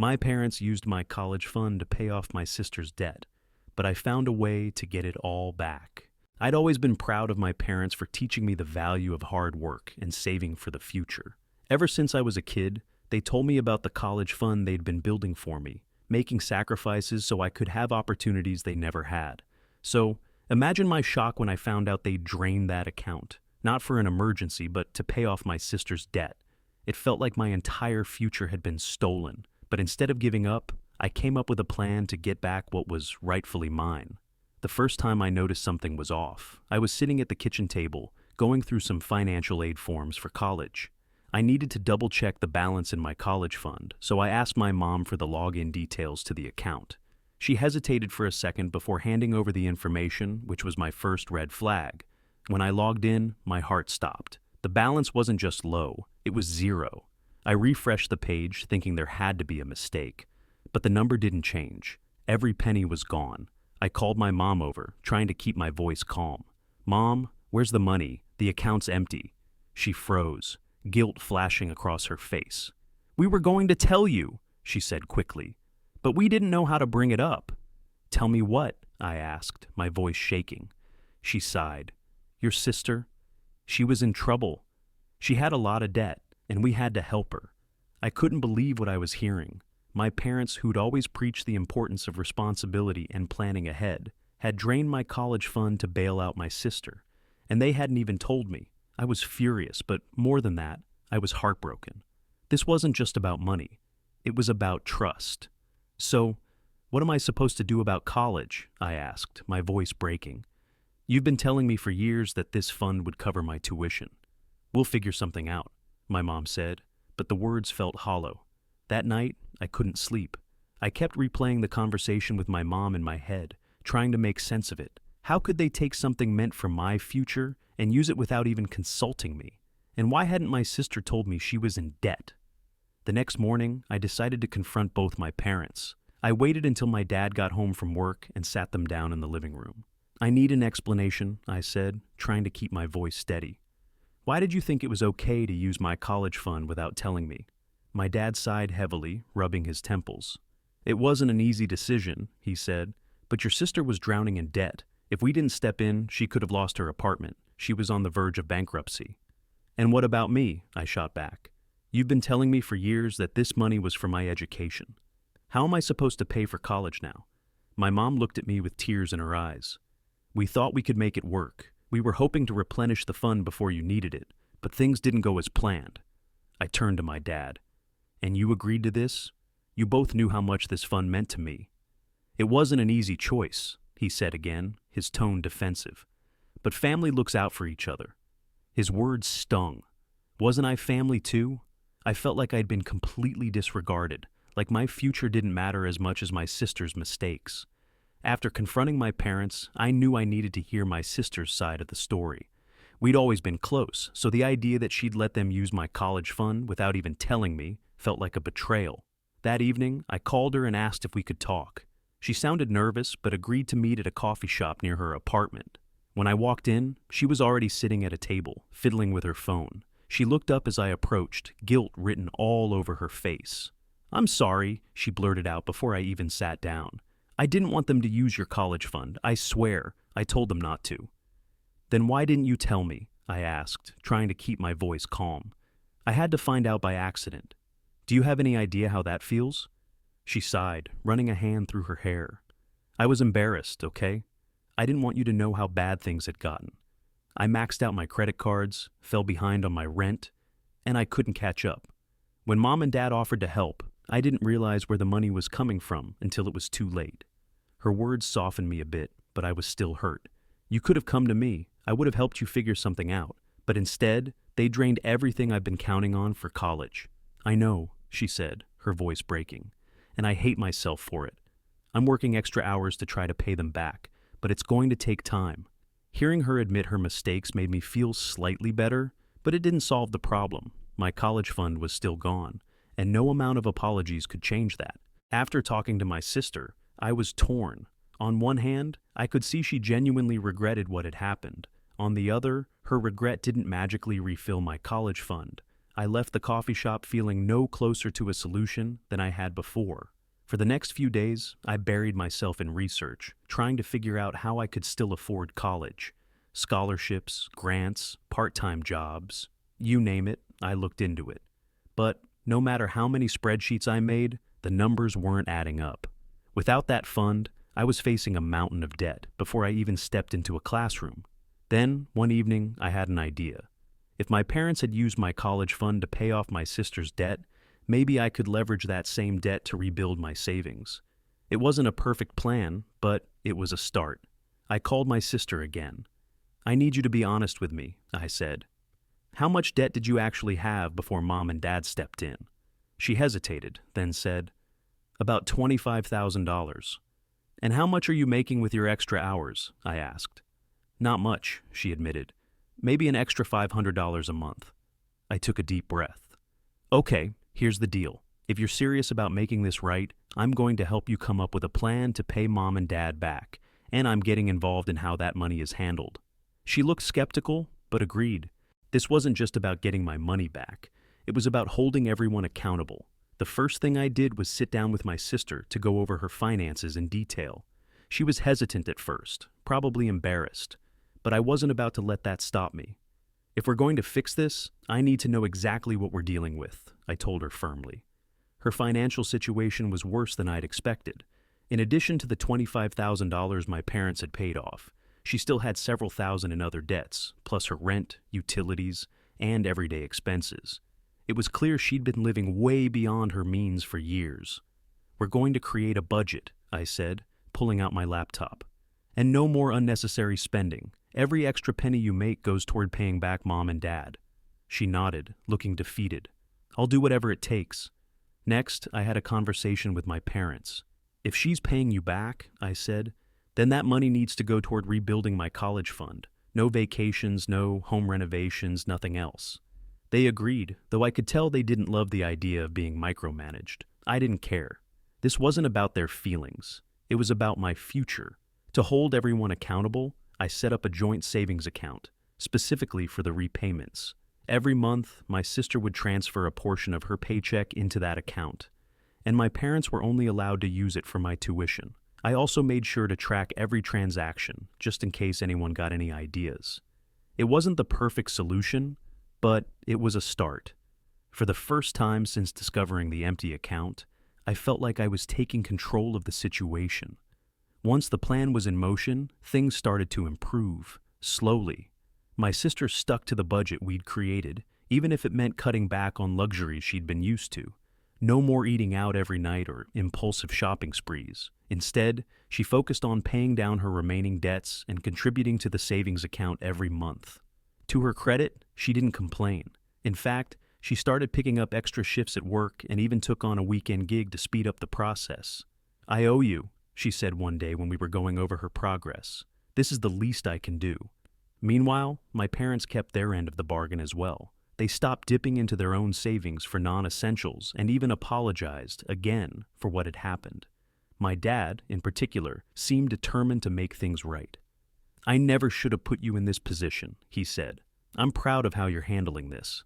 My parents used my college fund to pay off my sister's debt, but I found a way to get it all back. I'd always been proud of my parents for teaching me the value of hard work and saving for the future. Ever since I was a kid, they told me about the college fund they'd been building for me, making sacrifices so I could have opportunities they never had. So, imagine my shock when I found out they'd drained that account, not for an emergency, but to pay off my sister's debt. It felt like my entire future had been stolen, but instead of giving up, I came up with a plan to get back what was rightfully mine. The first time I noticed something was off, I was sitting at the kitchen table, going through some financial aid forms for college. I needed to double-check the balance in my college fund, so I asked my mom for the login details to the account. She hesitated for a second before handing over the information, which was my first red flag. When I logged in, my heart stopped. The balance wasn't just low, it was zero. I refreshed the page, thinking there had to be a mistake. But the number didn't change. Every penny was gone. I called my mom over, trying to keep my voice calm. "Mom, where's the money? The account's empty." She froze, guilt flashing across her face. "We were going to tell you," she said quickly, "but we didn't know how to bring it up." "Tell me what?" I asked, my voice shaking. She sighed. "Your sister? She was in trouble. She had a lot of debt, and we had to help her." I couldn't believe what I was hearing. My parents, who'd always preached the importance of responsibility and planning ahead, had drained my college fund to bail out my sister, and they hadn't even told me. I was furious, but more than that, I was heartbroken. This wasn't just about money. It was about trust. "So, what am I supposed to do about college?" I asked, my voice breaking. "You've been telling me for years that this fund would cover my tuition." "We'll figure something out," my mom said, but the words felt hollow. That night, I couldn't sleep. I kept replaying the conversation with my mom in my head, trying to make sense of it. How could they take something meant for my future and use it without even consulting me? And why hadn't my sister told me she was in debt? The next morning, I decided to confront both my parents. I waited until my dad got home from work and sat them down in the living room. "I need an explanation," I said, trying to keep my voice steady. "Why did you think it was okay to use my college fund without telling me?" My dad sighed heavily, rubbing his temples. "It wasn't an easy decision," he said, "but your sister was drowning in debt. If we didn't step in, she could have lost her apartment. She was on the verge of bankruptcy." "And what about me?" I shot back. "You've been telling me for years that this money was for my education. How am I supposed to pay for college now?" My mom looked at me with tears in her eyes. "We thought we could make it work. We were hoping to replenish the fund before you needed it, but things didn't go as planned." I turned to my dad. "And you agreed to this? You both knew how much this fund meant to me." "It wasn't an easy choice," he said again, his tone defensive. "But family looks out for each other." His words stung. Wasn't I family too? I felt like I'd been completely disregarded, like my future didn't matter as much as my sister's mistakes. After confronting my parents, I knew I needed to hear my sister's side of the story. We'd always been close, so the idea that she'd let them use my college fund without even telling me felt like a betrayal. That evening, I called her and asked if we could talk. She sounded nervous, but agreed to meet at a coffee shop near her apartment. When I walked in, she was already sitting at a table, fiddling with her phone. She looked up as I approached, guilt written all over her face. "I'm sorry," she blurted out before I even sat down. "I didn't want them to use your college fund. I swear, I told them not to." "Then why didn't you tell me?" I asked, trying to keep my voice calm. "I had to find out by accident. Do you have any idea how that feels?" She sighed, running a hand through her hair. "I was embarrassed, okay? I didn't want you to know how bad things had gotten. I maxed out my credit cards, fell behind on my rent, and I couldn't catch up. When Mom and Dad offered to help, I didn't realize where the money was coming from until it was too late." Her words softened me a bit, but I was still hurt. "You could have come to me. I would have helped you figure something out. But instead, they drained everything I've been counting on for college." "I know," she said, her voice breaking, "and I hate myself for it. I'm working extra hours to try to pay them back, but it's going to take time." Hearing her admit her mistakes made me feel slightly better, but it didn't solve the problem. My college fund was still gone, and no amount of apologies could change that. After talking to my sister, I was torn. On one hand, I could see she genuinely regretted what had happened. On the other, her regret didn't magically refill my college fund. I left the coffee shop feeling no closer to a solution than I had before. For the next few days, I buried myself in research, trying to figure out how I could still afford college. Scholarships, grants, part-time jobs, you name it, I looked into it. But no matter how many spreadsheets I made, the numbers weren't adding up. Without that fund, I was facing a mountain of debt before I even stepped into a classroom. Then, one evening, I had an idea. If my parents had used my college fund to pay off my sister's debt, maybe I could leverage that same debt to rebuild my savings. It wasn't a perfect plan, but it was a start. I called my sister again. "I need you to be honest with me," I said. "How much debt did you actually have before Mom and Dad stepped in?" She hesitated, then said, "About $25,000. "And how much are you making with your extra hours?" I asked. "Not much," she admitted. "Maybe an extra $500 a month." I took a deep breath. "Okay, here's the deal. If you're serious about making this right, I'm going to help you come up with a plan to pay Mom and Dad back, and I'm getting involved in how that money is handled." She looked skeptical, but agreed. This wasn't just about getting my money back. It was about holding everyone accountable. The first thing I did was sit down with my sister to go over her finances in detail. She was hesitant at first, probably embarrassed, but I wasn't about to let that stop me. "If we're going to fix this, I need to know exactly what we're dealing with," I told her firmly. Her financial situation was worse than I'd expected. In addition to the $25,000 my parents had paid off, she still had several thousand in other debts, plus her rent, utilities, and everyday expenses. It was clear she'd been living way beyond her means for years. "We're going to create a budget," I said, pulling out my laptop. "And no more unnecessary spending. Every extra penny you make goes toward paying back Mom and Dad." She nodded, looking defeated. "I'll do whatever it takes." Next, I had a conversation with my parents. "If she's paying you back," I said, "then that money needs to go toward rebuilding my college fund. No vacations, no home renovations, nothing else." They agreed, though I could tell they didn't love the idea of being micromanaged. I didn't care. This wasn't about their feelings. It was about my future. To hold everyone accountable, I set up a joint savings account, specifically for the repayments. Every month, my sister would transfer a portion of her paycheck into that account, and my parents were only allowed to use it for my tuition. I also made sure to track every transaction, just in case anyone got any ideas. It wasn't the perfect solution, but it was a start. For the first time since discovering the empty account, I felt like I was taking control of the situation. Once the plan was in motion, things started to improve, slowly. My sister stuck to the budget we'd created, even if it meant cutting back on luxuries she'd been used to. No more eating out every night or impulsive shopping sprees. Instead, she focused on paying down her remaining debts and contributing to the savings account every month. To her credit, she didn't complain. In fact, she started picking up extra shifts at work and even took on a weekend gig to speed up the process. "I owe you," she said one day when we were going over her progress. "This is the least I can do." Meanwhile, my parents kept their end of the bargain as well. They stopped dipping into their own savings for non-essentials and even apologized, again, for what had happened. My dad, in particular, seemed determined to make things right. "I never should have put you in this position," he said. "I'm proud of how you're handling this."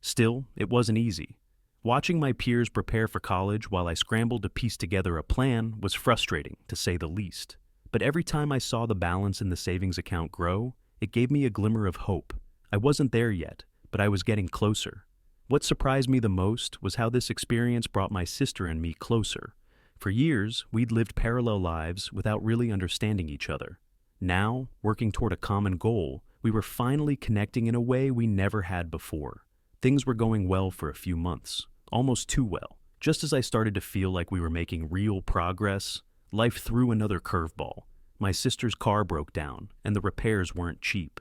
Still, it wasn't easy. Watching my peers prepare for college while I scrambled to piece together a plan was frustrating, to say the least. But every time I saw the balance in the savings account grow, it gave me a glimmer of hope. I wasn't there yet, but I was getting closer. What surprised me the most was how this experience brought my sister and me closer. For years, we'd lived parallel lives without really understanding each other. Now, working toward a common goal, we were finally connecting in a way we never had before. Things were going well for a few months, almost too well. Just as I started to feel like we were making real progress, life threw another curveball. My sister's car broke down, and the repairs weren't cheap.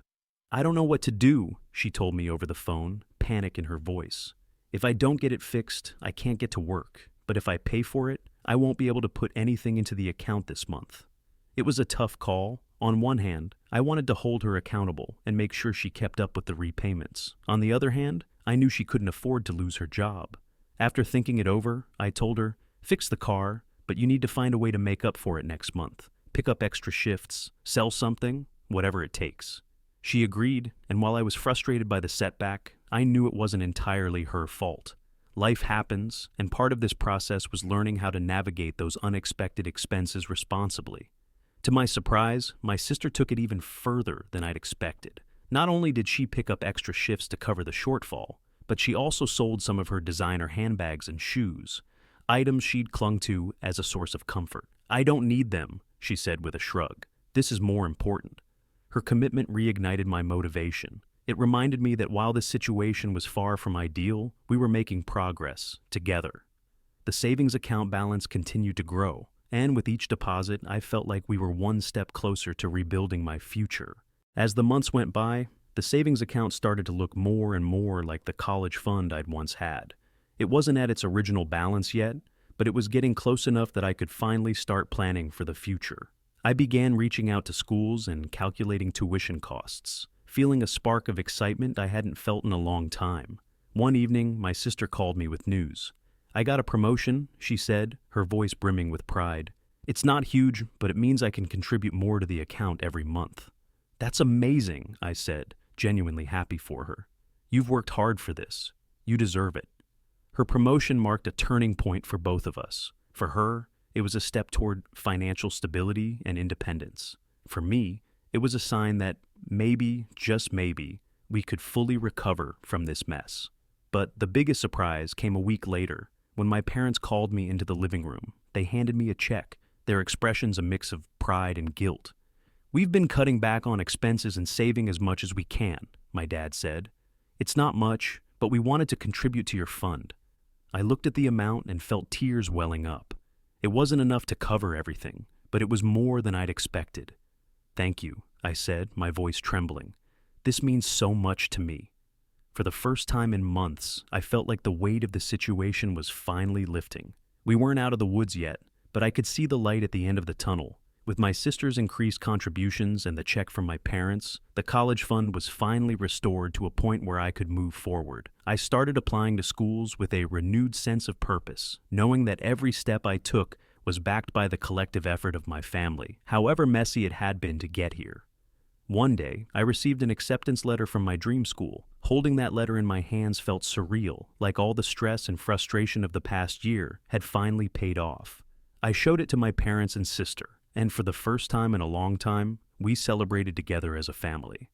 "I don't know what to do," she told me over the phone, panic in her voice. "If I don't get it fixed, I can't get to work. But if I pay for it, I won't be able to put anything into the account this month." It was a tough call. On one hand, I wanted to hold her accountable and make sure she kept up with the repayments. On the other hand, I knew she couldn't afford to lose her job. After thinking it over, I told her, "Fix the car, but you need to find a way to make up for it next month. Pick up extra shifts, sell something, whatever it takes." She agreed, and while I was frustrated by the setback, I knew it wasn't entirely her fault. Life happens, and part of this process was learning how to navigate those unexpected expenses responsibly. To my surprise, my sister took it even further than I'd expected. Not only did she pick up extra shifts to cover the shortfall, but she also sold some of her designer handbags and shoes, items she'd clung to as a source of comfort. "I don't need them," she said with a shrug. "This is more important." Her commitment reignited my motivation. It reminded me that while this situation was far from ideal, we were making progress together. The savings account balance continued to grow, and with each deposit, I felt like we were one step closer to rebuilding my future. As the months went by, the savings account started to look more and more like the college fund I'd once had. It wasn't at its original balance yet, but it was getting close enough that I could finally start planning for the future. I began reaching out to schools and calculating tuition costs, feeling a spark of excitement I hadn't felt in a long time. One evening, my sister called me with news. "I got a promotion," she said, her voice brimming with pride. "It's not huge, but it means I can contribute more to the account every month." "That's amazing," I said, genuinely happy for her. "You've worked hard for this. You deserve it." Her promotion marked a turning point for both of us. For her, it was a step toward financial stability and independence. For me, it was a sign that maybe, just maybe, we could fully recover from this mess. But the biggest surprise came a week later, when my parents called me into the living room. They handed me a check, their expressions a mix of pride and guilt. "We've been cutting back on expenses and saving as much as we can," my dad said. "It's not much, but we wanted to contribute to your fund." I looked at the amount and felt tears welling up. It wasn't enough to cover everything, but it was more than I'd expected. "Thank you," I said, my voice trembling. "This means so much to me." For the first time in months, I felt like the weight of the situation was finally lifting. We weren't out of the woods yet, but I could see the light at the end of the tunnel. With my sister's increased contributions and the check from my parents, the college fund was finally restored to a point where I could move forward. I started applying to schools with a renewed sense of purpose, knowing that every step I took was backed by the collective effort of my family, however messy it had been to get here. One day, I received an acceptance letter from my dream school. Holding that letter in my hands felt surreal, like all the stress and frustration of the past year had finally paid off. I showed it to my parents and sister, and for the first time in a long time, we celebrated together as a family.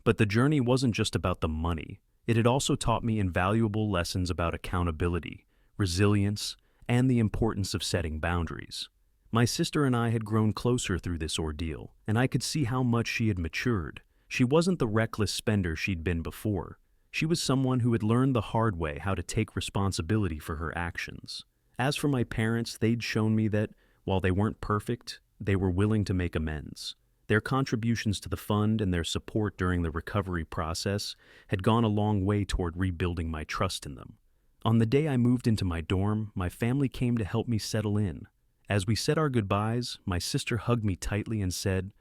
But the journey wasn't just about the money. It had also taught me invaluable lessons about accountability, resilience, and the importance of setting boundaries. My sister and I had grown closer through this ordeal, and I could see how much she had matured. She wasn't the reckless spender she'd been before. She was someone who had learned the hard way how to take responsibility for her actions. As for my parents, they'd shown me that, while they weren't perfect, they were willing to make amends. Their contributions to the fund and their support during the recovery process had gone a long way toward rebuilding my trust in them. On the day I moved into my dorm, my family came to help me settle in. As we said our goodbyes, my sister hugged me tightly and said,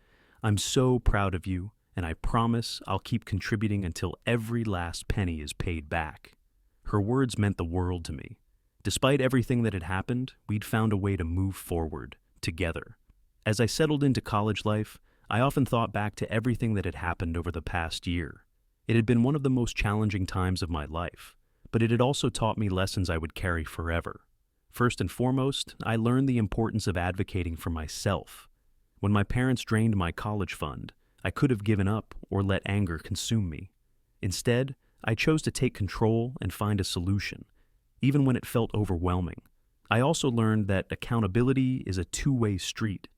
"I'm so proud of you, and I promise I'll keep contributing until every last penny is paid back." Her words meant the world to me. Despite everything that had happened, we'd found a way to move forward, together. As I settled into college life, I often thought back to everything that had happened over the past year. It had been one of the most challenging times of my life, but it had also taught me lessons I would carry forever. First and foremost, I learned the importance of advocating for myself. When my parents drained my college fund, I could have given up or let anger consume me. Instead, I chose to take control and find a solution, even when it felt overwhelming. I also learned that accountability is a two-way street.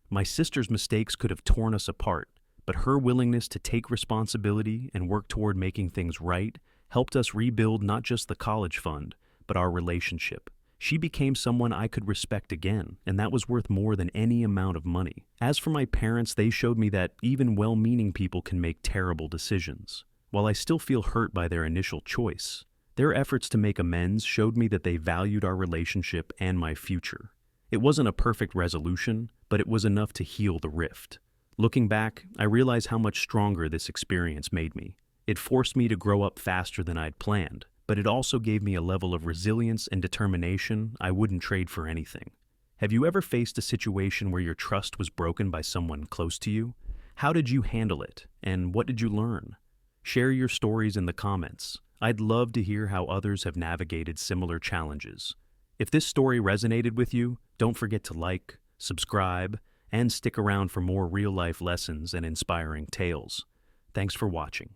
My sister's mistakes could have torn us apart, but her willingness to take responsibility and work toward making things right helped us rebuild not just the college fund, but our relationship. She became someone I could respect again, and that was worth more than any amount of money. As for my parents, they showed me that even well-meaning people can make terrible decisions. While I still feel hurt by their initial choice, their efforts to make amends showed me that they valued our relationship and my future. It wasn't a perfect resolution, but it was enough to heal the rift. Looking back, I realize how much stronger this experience made me. It forced me to grow up faster than I'd planned, but it also gave me a level of resilience and determination I wouldn't trade for anything. Have you ever faced a situation where your trust was broken by someone close to you? How did you handle it, and what did you learn? Share your stories in the comments. I'd love to hear how others have navigated similar challenges. If this story resonated with you, don't forget to like, subscribe, and stick around for more real-life lessons and inspiring tales. Thanks for watching.